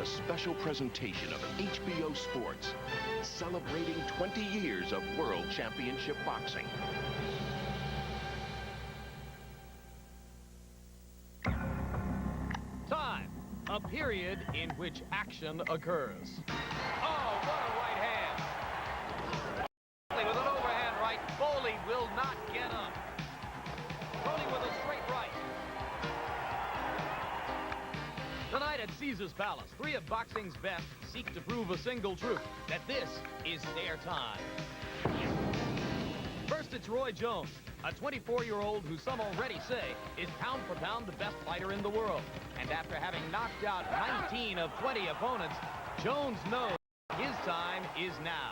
a special presentation of HBO Sports, celebrating 20 years of World Championship Boxing. Time, a period in which action occurs. Oh, what a right hand. With an overhand right, Foley will not get up. Tony with a straight right. Tonight at Caesar's Palace, three of boxing's best seek to prove a single truth, that this is their time. First, it's Roy Jones, a 24-year-old who some already say is pound for pound the best fighter in the world. And after having knocked out 19 of 20 opponents, Jones knows his time is now.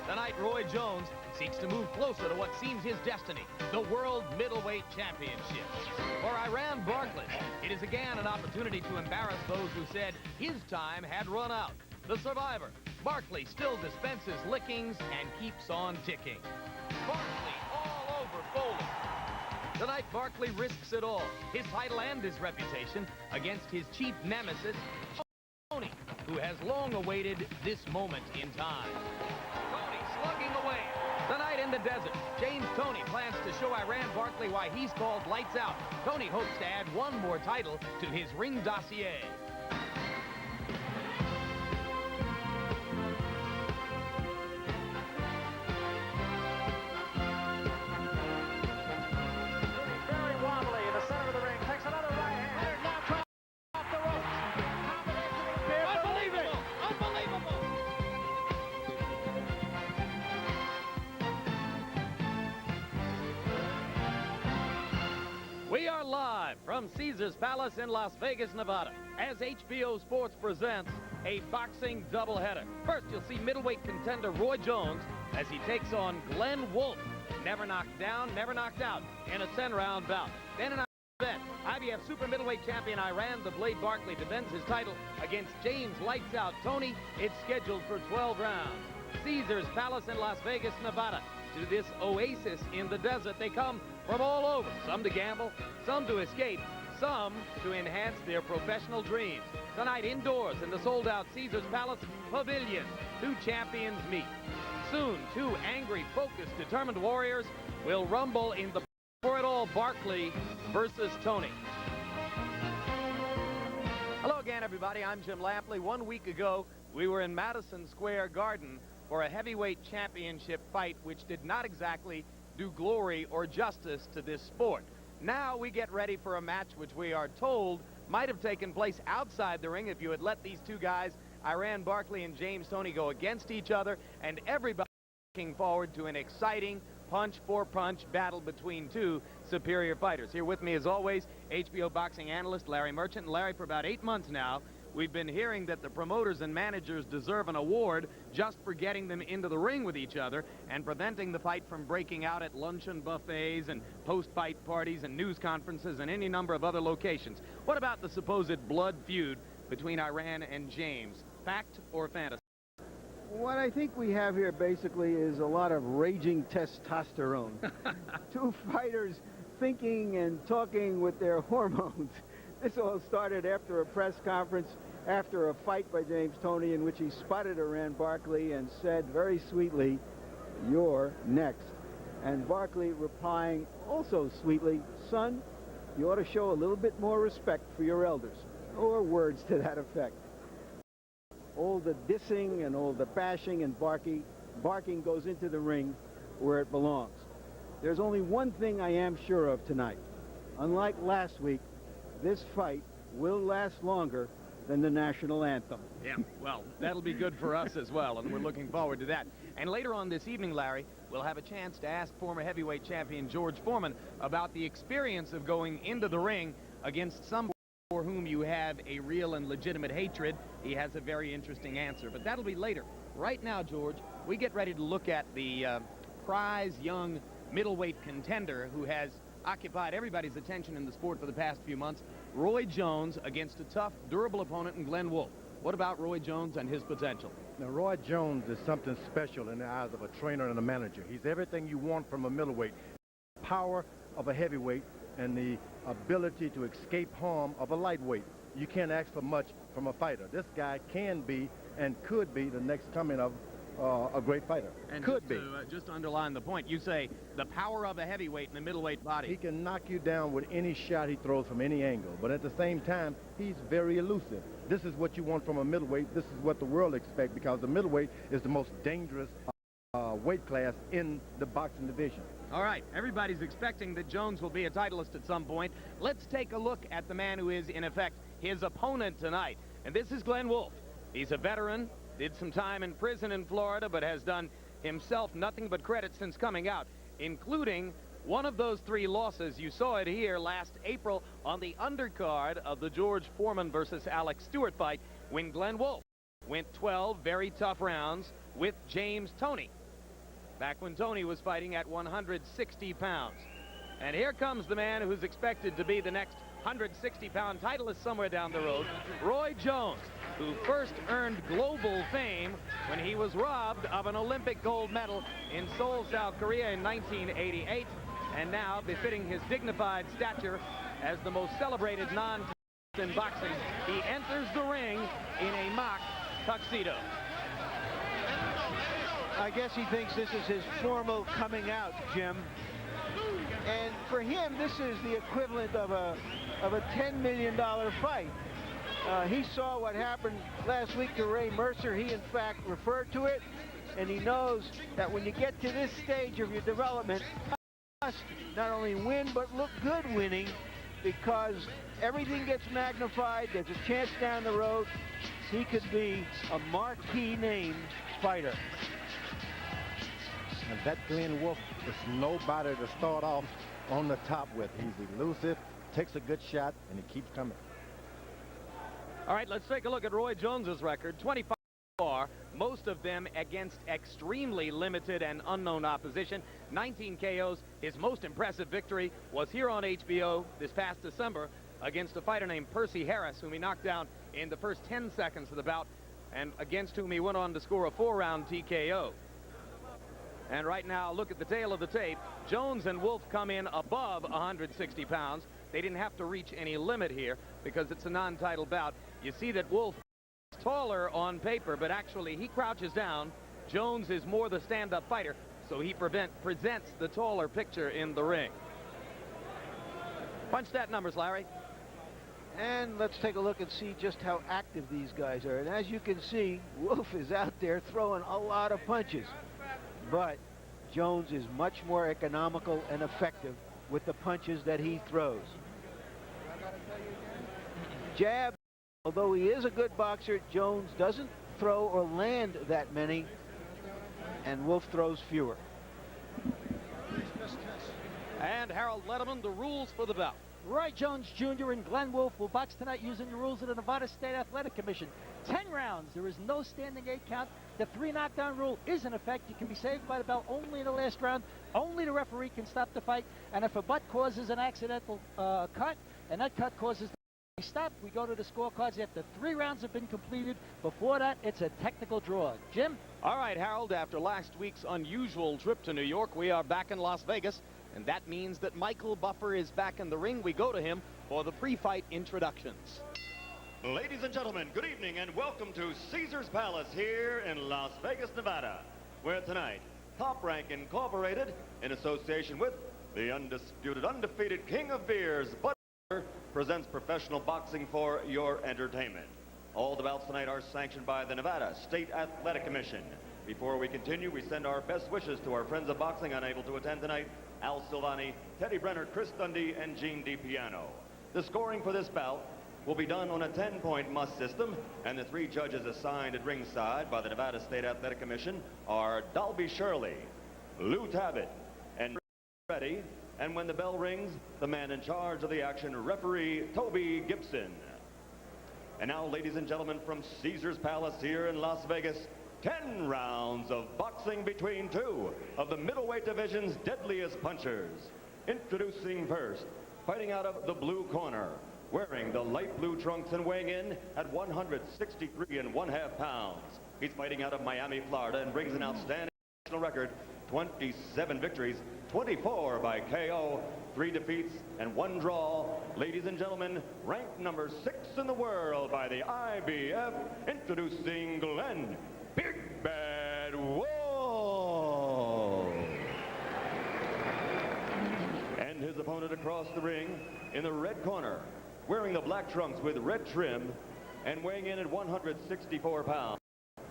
Tonight, Roy Jones seeks to move closer to what seems his destiny, the World Middleweight Championship. For Iran Barkley, it is again an opportunity to embarrass those who said his time had run out. The survivor, Barkley, still dispenses lickings and keeps on ticking. Barkley all over Foley. Tonight, Barkley risks it all, his title and his reputation, against his chief nemesis, Tony, who has long awaited this moment in time. Tony slugging away. Tonight in the desert, James Toney plans to show Iran Barkley why he's called Lights Out. Tony hopes to add one more title to his ring dossier. Very wobbly in the center of the ring. Takes another right hand. Now trying off the ropes. Combination appears. Unbelievable! Unbelievable! We are live from Caesar's Palace in Las Vegas, Nevada, as HBO Sports presents a boxing doubleheader. First, you'll see middleweight contender Roy Jones as he takes on Glenn Wolfe, never knocked down, never knocked out, in a 10-round bout. Then in our event, IBF super middleweight champion Iran the Blade Barkley defends his title against James Lights Out Toney. It's scheduled for 12 rounds. Caesar's Palace in Las Vegas, Nevada. To this oasis in the desert, they come from all over, some to gamble, some to escape, some to enhance their professional dreams. Tonight indoors in the sold-out Caesar's Palace Pavilion, two champions meet. Soon, two angry, focused, determined warriors will rumble in the for it all Barkley versus Toney. Hello again, everybody. I'm Jim Lampley. 1 week ago, we were in Madison Square Garden for a heavyweight championship fight which did not exactly do glory or justice to this sport. Now we get ready for a match which we are told might have taken place outside the ring if you had let these two guys, Iran Barkley and James Toney, go against each other, and everybody looking forward to an exciting punch-for-punch battle between two superior fighters. Here with me, as always, HBO boxing analyst Larry Merchant. And Larry, for about 8 months now, we've been hearing that the promoters and managers deserve an award just for getting them into the ring with each other and preventing the fight from breaking out at luncheon buffets and post-fight parties and news conferences and any number of other locations. What about the supposed blood feud between Iran and James? Fact or fantasy? What I think we have here basically is a lot of raging testosterone. Two fighters thinking and talking with their hormones. This all started after a press conference, after a fight by James Toney in which he spotted Iran Barkley and said very sweetly, "You're next." And Barkley replying also sweetly, "Son, you ought to show a little bit more respect for your elders," or words to that effect. All the dissing and all the bashing and barking goes into the ring where it belongs. There's only one thing I am sure of tonight. Unlike last week, this fight will last longer than the national anthem. Yeah, well, that'll be good for us as well, and we're looking forward to that. And later on this evening, Larry, we'll have a chance to ask former heavyweight champion George Foreman about the experience of going into the ring against someone for whom you have a real and legitimate hatred. He has a very interesting answer, but that'll be later. Right now, George, we get ready to look at the prize young middleweight contender who has occupied everybody's attention in the sport for the past few months, Roy Jones against a tough, durable opponent in Glenn Wolfe. What about Roy Jones and his potential? Now, Roy Jones is something special in the eyes of a trainer and a manager. He's everything you want from a middleweight. Power of a heavyweight and the ability to escape harm of a lightweight. You can't ask for much from a fighter. This guy can be and could be the next coming of a great fighter. And could be. Just to underline the point, you say the power of a heavyweight in the middleweight body. He can knock you down with any shot he throws from any angle, but at the same time, he's very elusive. This is what you want from a middleweight. This is what the world expects, because the middleweight is the most dangerous weight class in the boxing division. All right, everybody's expecting that Jones will be a titleist at some point. Let's take a look at the man who is, in effect, his opponent tonight. And this is Glenn Wolfe. He's a veteran, did some time in prison in Florida, but has done himself nothing but credit since coming out, including one of those 3 losses. You saw it here last April on the undercard of the George Foreman versus Alex Stewart fight, when Glenn Wolfe went 12 very tough rounds with James Toney, back when Toney was fighting at 160 pounds. And here comes the man who's expected to be the next 160-pound titleist somewhere down the road, Roy Jones, who first earned global fame when he was robbed of an Olympic gold medal in Seoul, South Korea in 1988, and now, befitting his dignified stature as the most celebrated non-titleist in boxing, he enters the ring in a mock tuxedo. I guess he thinks this is his formal coming out, Jim. And for him, this is the equivalent of a $10 million fight. He saw what happened last week to Ray Mercer. He, in fact, referred to it, and he knows that when you get to this stage of your development, you must not only win, but look good winning, because everything gets magnified. There's a chance down the road he could be a marquee name fighter. And that Glenn Wolfe is nobody to start off on the top with. He's elusive, takes a good shot, and he keeps coming. All right, let's take a look at Roy Jones's record. 25 far, most of them against extremely limited and unknown opposition. 19 KOs. His most impressive victory was here on HBO this past December against a fighter named Percy Harris, whom he knocked down in the first 10 seconds of the bout, and against whom he went on to score a 4-round TKO. And right now, look at the tail of the tape. Jones and Wolfe come in above 160 pounds. They didn't have to reach any limit here because it's a non-title bout. You see that Wolfe is taller on paper, but actually he crouches down. Jones is more the stand-up fighter, so he presents the taller picture in the ring. Punch that numbers, Larry. And let's take a look and see just how active these guys are. And as you can see, Wolfe is out there throwing a lot of punches. But Jones is much more economical and effective with the punches that he throws. Jab, although he is a good boxer, Jones doesn't throw or land that many, and Wolfe throws fewer. And Harold Letterman, the rules for the bout. Roy Jones Jr. and Glenn Wolfe will box tonight using the rules of the Nevada State Athletic Commission. 10 rounds. There is no standing 8 count. The 3 knockdown rule is in effect. You can be saved by the bell only in the last round. Only the referee can stop the fight. And if a butt causes an accidental cut, and that cut causes the stop, we go to the scorecards after 3 rounds have been completed. Before that, it's a technical draw. Jim? All right, Harold, after last week's unusual trip to New York, we are back in Las Vegas. And that means that Michael Buffer is back in the ring. We go to him for the pre-fight introductions. Ladies and gentlemen, good evening and welcome to Caesar's Palace here in Las Vegas, Nevada, where tonight Top Rank Incorporated, in association with the undisputed, undefeated King of Beers, Bud, presents professional boxing for your entertainment. All the bouts tonight are sanctioned by the Nevada State Athletic Commission. Before we continue, we send our best wishes to our friends of boxing unable to attend tonight: Al Silvani, Teddy Brenner, Chris Dundee, and Gene DiPiano. The scoring for this bout will be done on a 10-point must system, and the 3 judges assigned at ringside by the Nevada State Athletic Commission are Dalby Shirley, Lou Tabbitt, and Reddy. And when the bell rings, the man in charge of the action, referee Toby Gibson. And now, ladies and gentlemen, from Caesar's Palace here in Las Vegas, 10 rounds of boxing between 2 of the middleweight division's deadliest punchers. Introducing first, fighting out of the blue corner, wearing the light blue trunks and weighing in at 163½ pounds. He's fighting out of Miami, Florida, and brings an outstanding national record: 27 victories, 24 by KO. 3 defeats and 1 draw. Ladies and gentlemen, ranked number 6 in the world by the IBF, introducing Glenn Big Bad Wolfe. And his opponent across the ring in the red corner, wearing the black trunks with red trim and weighing in at 164 pounds.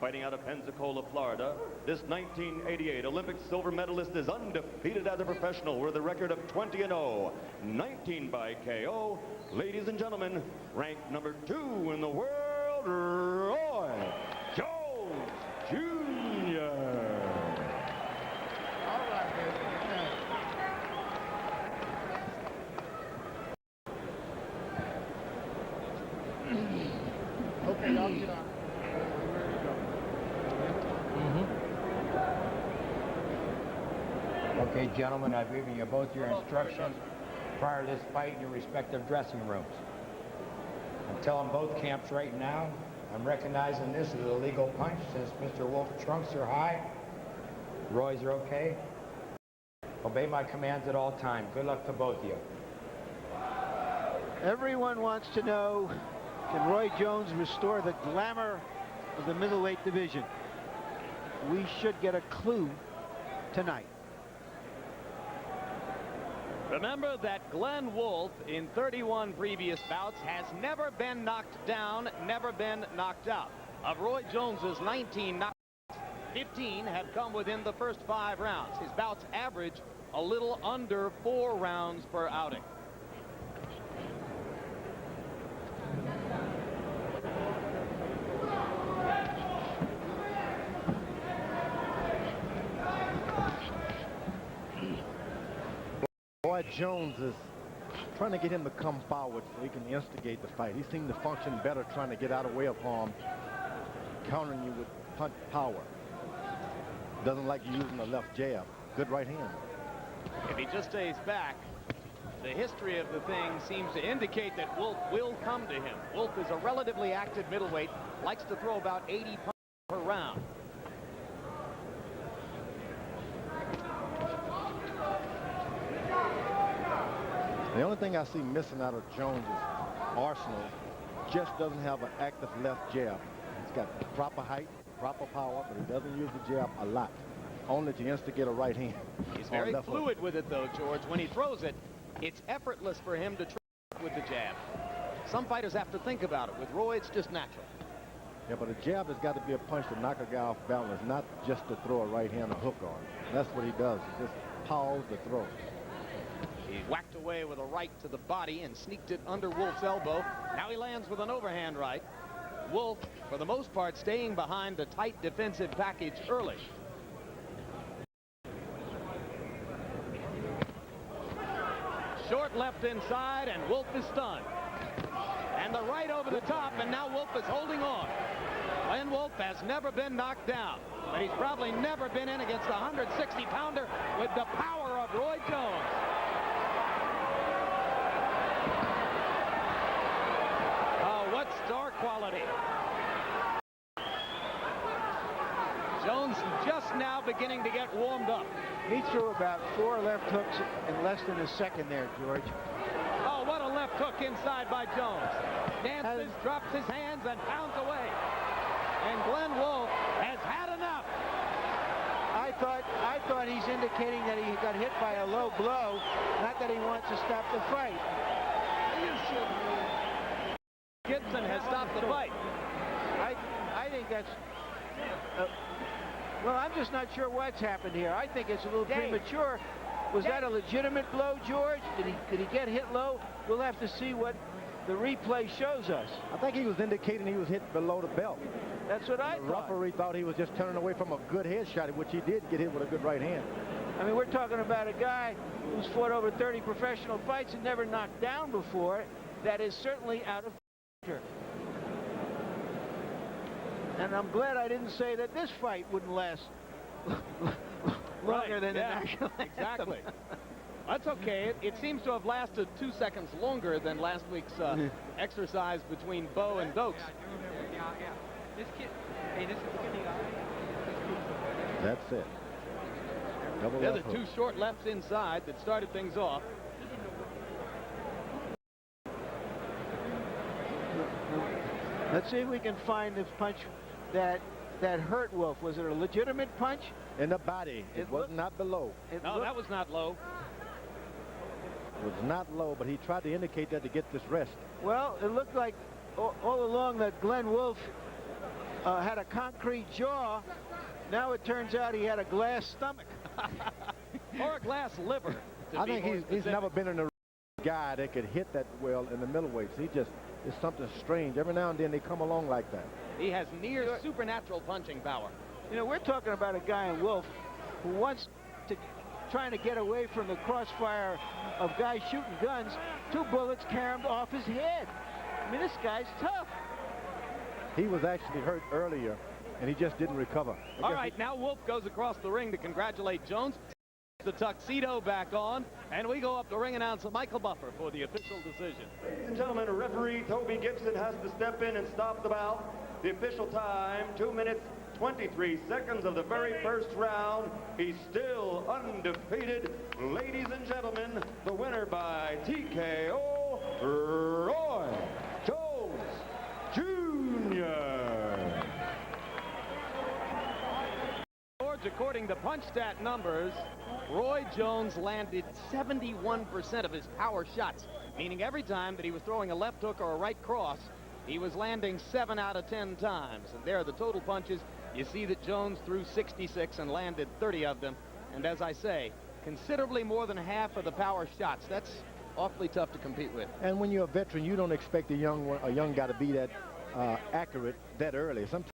Fighting out of Pensacola, Florida, this 1988 Olympic silver medalist is undefeated as a professional with a record of 20-0, 19 by KO. Ladies and gentlemen, ranked number 2 in the world, Roy Jones Jr. All right, baby. Okay, y'all get on. Okay, gentlemen, I've given you both your instructions prior to this fight in your respective dressing rooms. I'm telling both camps right now, I'm recognizing this as a legal punch since Mr. Wolfe's trunks are high. Roy's are okay. Obey my commands at all times. Good luck to both of you. Everyone wants to know, can Roy Jones restore the glamour of the middleweight division? We should get a clue tonight. Remember that Glenn Wolfe, in 31 previous bouts, has never been knocked down, never been knocked out. Of Roy Jones's 19 knockouts, 15 have come within the first 5 rounds. His bouts average a little under 4 rounds per outing. Roy Jones is trying to get him to come forward so he can instigate the fight. He seemed to function better trying to get out of way of harm, countering you with punch power. Doesn't like you using the left jab. Good right hand. If he just stays back, the history of the thing seems to indicate that Wolfe will come to him. Wolfe is a relatively active middleweight, likes to throw about 80 punches per round. The only thing I see missing out of Jones' arsenal just doesn't have an active left jab. He's got proper height, proper power, but he doesn't use the jab a lot, only to instigate a right hand. He's very fluid with it, though, George. When he throws it, it's effortless for him to try with the jab. Some fighters have to think about it. With Roy, it's just natural. Yeah, but a jab has got to be a punch to knock a guy off balance, not just to throw a right hand or hook on. That's what he does. He just pause the throw. He whacked away with a right to the body and sneaked it under Wolfe's elbow. Now he lands with an overhand right. Wolfe, for the most part, staying behind a tight defensive package early. Short left inside, and Wolfe is stunned. And the right over the top, and now Wolfe is holding on. Glenn Wolfe has never been knocked down, but he's probably never been in against a 160-pounder with the power of Roy Jones. Oh, what star quality. Jones just now beginning to get warmed up. He threw about 4 left hooks in less than a second there, George. Oh, what a left hook inside by Jones. Dances, drops his hands, and pounds away. And Glenn Wolfe has had enough. I thought he's indicating that he got hit by a low blow, not that he wants to stop the fight. Gibson has stopped the fight. I think that's... well, I'm just not sure what's happened here. I think it's a little premature. Was that a legitimate blow, George? Did he get hit low? We'll have to see what the replay shows us. I think he was indicating he was hit below the belt. That's what I The thought. referee thought he was just turning away from a good headshot, which he did get hit with a good right hand. I mean, we're talking about a guy who's fought over 30 professional fights and never knocked down before. That is certainly out of character. And I'm glad I didn't say that this fight wouldn't last longer than the national anthem. Exactly. That's okay. It seems to have lasted 2 seconds longer than last week's exercise between Bo and Dokes. That's it. Double They're the left hook. 2 short lefts inside that started things off. Let's see if we can find this punch that hurt Wolfe. Was it a legitimate punch? In the body. It was not below. No, that was not low. It was not low, but he tried to indicate that to get this rest. Well, it looked like all along that Glenn Wolfe had a concrete jaw. Now it turns out he had a glass stomach. Or a glass liver. I think he's never been in a guy that could hit that well in the middleweights. He just is something strange. Every now and then they come along like that. He has near supernatural punching power. You know, we're talking about a guy in Wolfe who wants to trying to get away from the crossfire of guys shooting guns. 2 bullets caromed off his head. I mean, this guy's tough. He was actually hurt earlier, and he just didn't recover. All right, now Wolfe goes across the ring to congratulate Jones. The tuxedo back on, and we go up to ring announcer Michael Buffer for the official decision. Ladies and gentlemen, referee Toby Gibson has to step in and stop the bout. The official time, 2 minutes, 23 seconds of the very first round. He's still undefeated. Ladies and gentlemen, the winner by TKO, Roy Jones Jr. According to punch stat numbers, Roy Jones landed 71% of his power shots, meaning every time that he was throwing a left hook or a right cross, he was landing 7 out of 10 times. And there are the total punches. You see that Jones threw 66 and landed 30 of them. And as I say, considerably more than half of the power shots. That's awfully tough to compete with. And when you're a veteran, you don't expect a young guy to be that accurate that early. Sometimes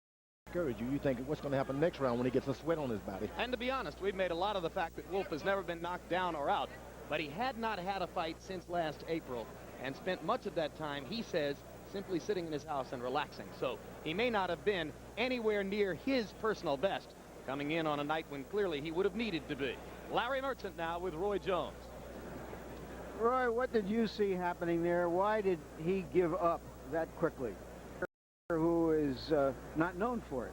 discourage you. You think what's going to happen next round when he gets a sweat on his body. And to be honest, we've made a lot of the fact that Wolfe has never been knocked down or out, but he had not had a fight since last April and spent much of that time, he says, simply sitting in his house and relaxing. So he may not have been anywhere near his personal best coming in on a night when clearly he would have needed to be. Larry Merchant now with Roy Jones. Roy, what did you see happening there? Why did he give up that quickly? Who is not known for it.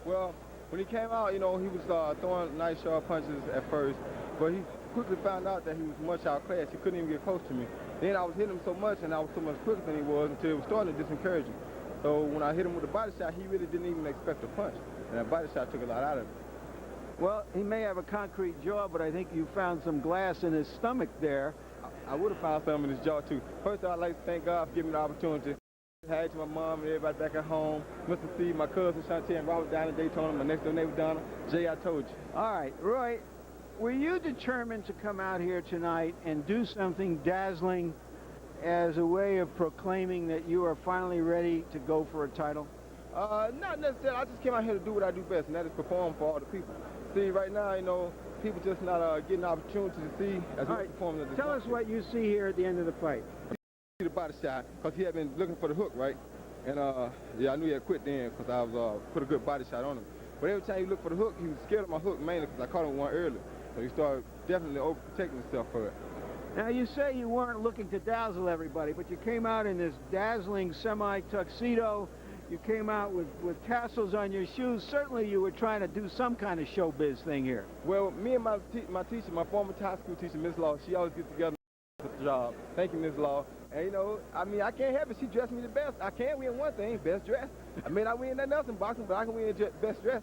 Well, when he came out, you know, he was throwing nice sharp punches at first, but he quickly found out that he was much outclassed. He couldn't even get close to me. Then I was hitting him so much, and I was so much quicker than he was until it was starting to disencourage him. So when I hit him with a body shot, he really didn't even expect a punch, and that body shot took a lot out of him. Well, he may have a concrete jaw, but I think you found some glass in his stomach there. I would have found some in his jaw, too. First, I'd like to thank God for giving me the opportunity. Hi to my mom and everybody back at home. Mr. Steve, my cousin Shantae and Robert down in Daytona, my next door neighbor Donna. Jay, I told you. All right, Roy, were you determined to come out here tonight and do something dazzling as a way of proclaiming that you are finally ready to go for a title? Not necessarily. I just came out here to do what I do best, and that is perform for all the people. See, right now, you know, people just not getting the opportunity to see as we perform. Tell us what you see here at the end of the fight. The body shot, because he had been looking for the hook, right? And yeah, I knew he had quit then because I was put a good body shot on him. But every time he looked for the hook, he was scared of my hook, mainly because I caught him one earlier. So he started definitely overprotecting himself for it. Now, you say you weren't looking to dazzle everybody, but you came out in this dazzling semi-tuxedo. You came out with tassels on your shoes. Certainly you were trying to do some kind of showbiz thing here. Well, me and my teacher, my former high school teacher, Miss Law, she always gets together for the job. Thank you, Miss Law. And, you know, I mean, I can't help it. She dressed me the best. I can't win one thing, best dress. I mean, I win nothing else in boxing, but I can win best dress.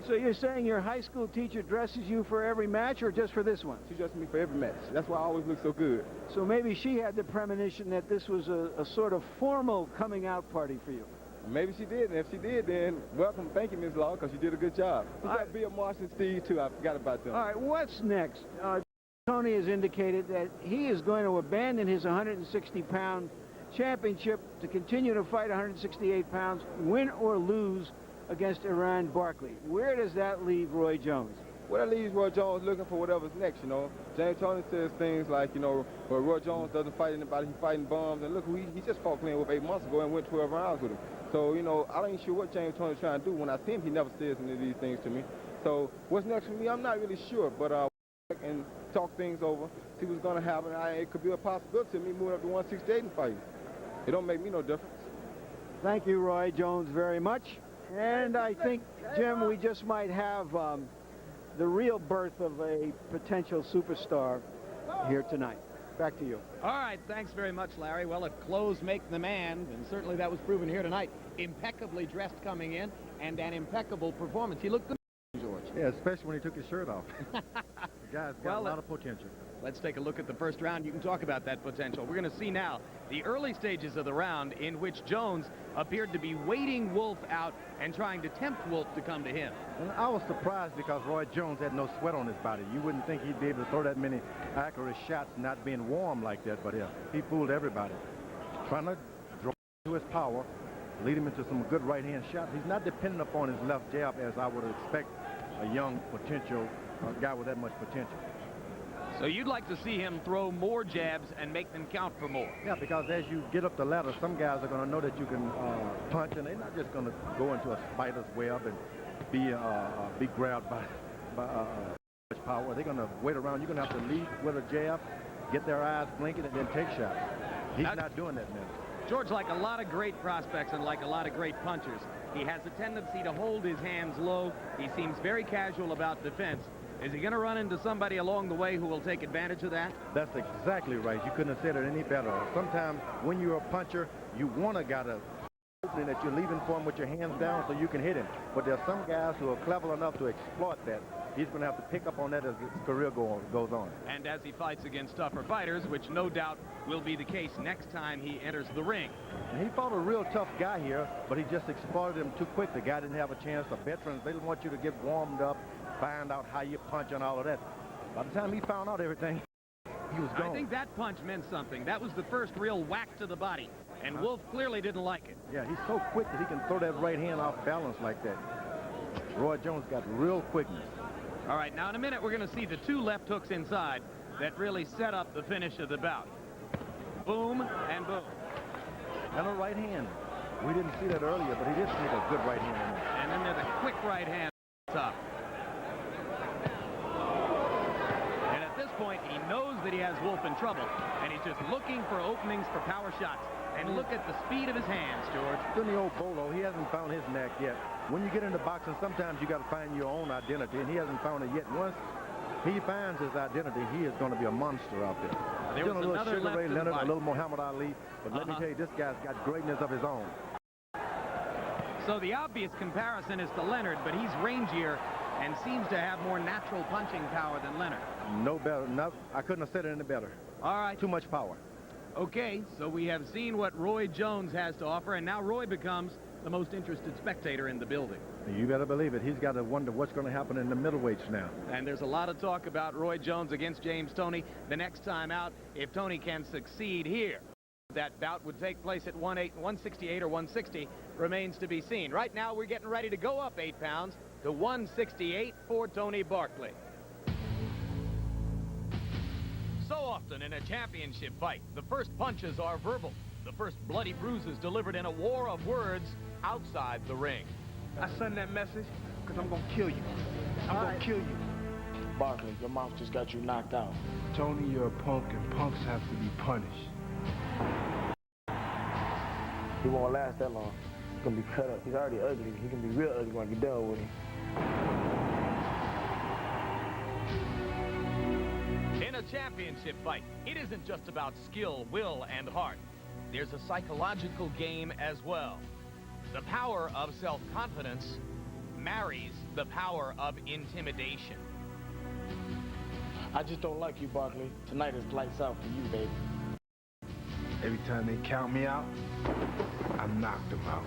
So you're saying your high school teacher dresses you for every match or just for this one? She dresses me for every match. That's why I always look so good. So maybe she had the premonition that this was a sort of formal coming out party for you. Maybe she did, and if she did, then welcome. Thank you, Ms. Law, because you did a good job. We got Bill Marsh and Steve, too. I forgot about them. All right, what's next? Tony has indicated that he is going to abandon his 160-pound championship to continue to fight 168 pounds, win or lose against Iran Barkley. Where does that leave Roy Jones? Well, that leaves Roy Jones looking for whatever's next, you know. James Tony says things like, you know, well, Roy Jones doesn't fight anybody, he's fighting bums. And look, he just fought Glenn Wolfe 8 months ago and went 12 rounds with him. So, you know, I ain't sure what James Tony's trying to do. When I see him, he never says any of these things to me. So what's next for me, I'm not really sure. But and talk things over, see what's going to happen. It could be a possibility of me moving up to 168 and fighting. It don't make me no difference. Thank you, Roy Jones, very much. And I think, Jim, we just might have the real birth of a potential superstar here tonight. Back to you. All right, thanks very much, Larry. Well, if clothes make the man, then certainly that was proven here tonight. Impeccably dressed coming in, and an impeccable performance. He looked good, George. Yeah, especially when he took his shirt off. The guy's got a lot of potential. Let's take a look at the first round. You can talk about that potential. We're going to see now the early stages of the round in which Jones appeared to be waiting Wolfe out and trying to tempt Wolfe to come to him. And I was surprised because Roy Jones had no sweat on his body. You wouldn't think he'd be able to throw that many accurate shots not being warm like that, but yeah, he fooled everybody. Trying to draw to his power, lead him into some good right-hand shots. He's not dependent upon his left jab as I would expect a young potential guy with that much potential. So you'd like to see him throw more jabs and make them count for more? Yeah, because as you get up the ladder, some guys are going to know that you can punch, and they're not just going to go into a spider's web and be grabbed by much power. They're going to wait around. You're going to have to lead with a jab, get their eyes blinking, and then take shots. He's not doing that now. George, like a lot of great prospects and like a lot of great punchers, he has a tendency to hold his hands low. He seems very casual about defense. Is he going to run into somebody along the way who will take advantage of that? That's exactly right. You couldn't have said it any better. Sometimes when you're a puncher, you want a guy to opening that you're leaving for him with your hands down so you can hit him. But there's some guys who are clever enough to exploit that. He's going to have to pick up on that as his career goes on. And as he fights against tougher fighters, which no doubt will be the case next time he enters the ring. And he fought a real tough guy here, but he just exploited him too quick. The guy didn't have a chance. The veterans, they want you to get warmed up, find out how you punch and all of that. By the time he found out everything, he was gone. I think that punch meant something. That was the first real whack to the body, and Wolfe clearly didn't like it. Yeah, he's so quick that he can throw that right hand off balance like that. Roy Jones got real quickness. All right, now in a minute we're going to see the two left hooks inside that really set up the finish of the bout. Boom and boom. And a right hand. We didn't see that earlier, but he did sneak a good right hand in there. And then there's a quick right hand on top. And at this point, he knows that he has Wolfe in trouble, and he's just looking for openings for power shots. And look at the speed of his hands, George. Then the old Bolo, he hasn't found his knack yet. When you get into boxing, sometimes you got to find your own identity, and he hasn't found it yet. Once he finds his identity, he is going to be a monster out there. There was a little another Sugar left Ray to the Leonard, a body. little Muhammad Ali, but let me tell you, this guy's got greatness of his own. So the obvious comparison is to Leonard, but he's rangier and seems to have more natural punching power than Leonard. No better. No, I couldn't have said it any better. All right. Too much power. Okay, so we have seen what Roy Jones has to offer, and now Roy becomes the most interested spectator in the building. You better believe it. He's got to wonder what's going to happen in the middleweights now. And there's a lot of talk about Roy Jones against James Toney the next time out, if Toney can succeed here. That bout would take place at 168 or 160 remains to be seen. Right now, we're getting ready to go up 8 pounds to 168 for Tony Barkley. So often in a championship fight, the first punches are verbal. The first bloody bruises delivered in a war of words outside the ring. I send that message because I'm going to kill you. I'm going to kill you. Barkley, your mouth just got you knocked out. Tony, you're a punk, and punks have to be punished. He won't last that long. He's going to be cut up. He's already ugly. He can be real ugly when I get done with him. In a championship fight, it isn't just about skill, will, and heart. There's a psychological game as well. The power of self-confidence marries the power of intimidation. I just don't like you, Barkley. Tonight is lights out for you, baby. Every time they count me out, I knock them out.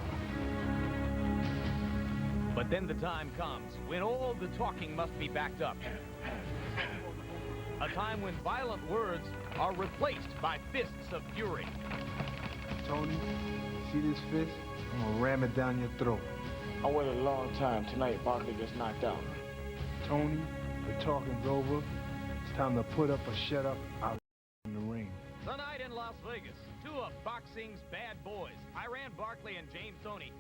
But then the time comes when all the talking must be backed up. A time when violent words are replaced by fists of fury. Tony, see this fist? I'm gonna ram it down your throat. I waited a long time. Tonight, Barkley gets knocked out. Tony, the talking's over. It's time to put up or shut up out in the ring. Tonight in Las Vegas, two of boxing's bad boys, Iran Barkley and James Toney,